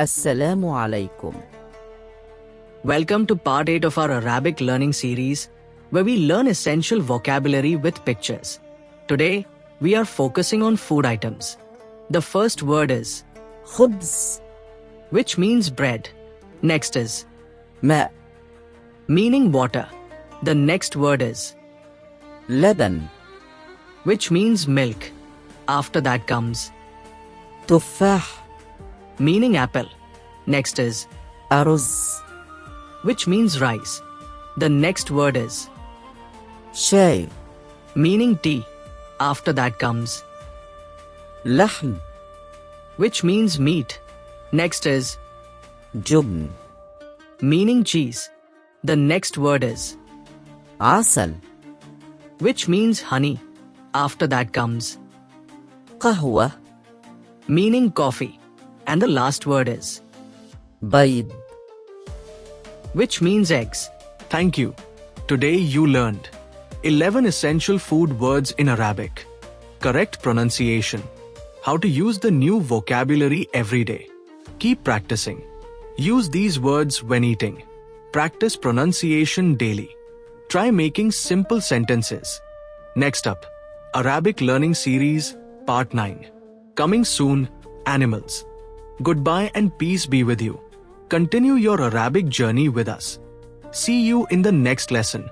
Assalamu alaikum. Welcome to part 8 of our Arabic learning series, where we learn essential vocabulary with pictures. Today, we are focusing on food items. The first word is خبز. which means bread. Next is ماء. meaning water. The next word is لبن. which means milk. After that comes تفاح. meaning apple. Next is أرز. which means rice. The next word is شاي. meaning tea. After that comes لحم. which means meat. Next is جبن. meaning cheese. The next word is عسل. which means honey. After that comes قهوة. meaning coffee. And the last word is بيض. which means eggs. Thank you. Today you learned 11 essential food words in Arabic, correct pronunciation, how to use the new vocabulary every day. Keep practicing. Use these words when eating. Practice pronunciation daily. Try making simple sentences. Next up, Arabic Learning Series Part 9. Coming soon, animals. Goodbye and peace be with you. Continue your Arabic journey with us. See you in the next lesson.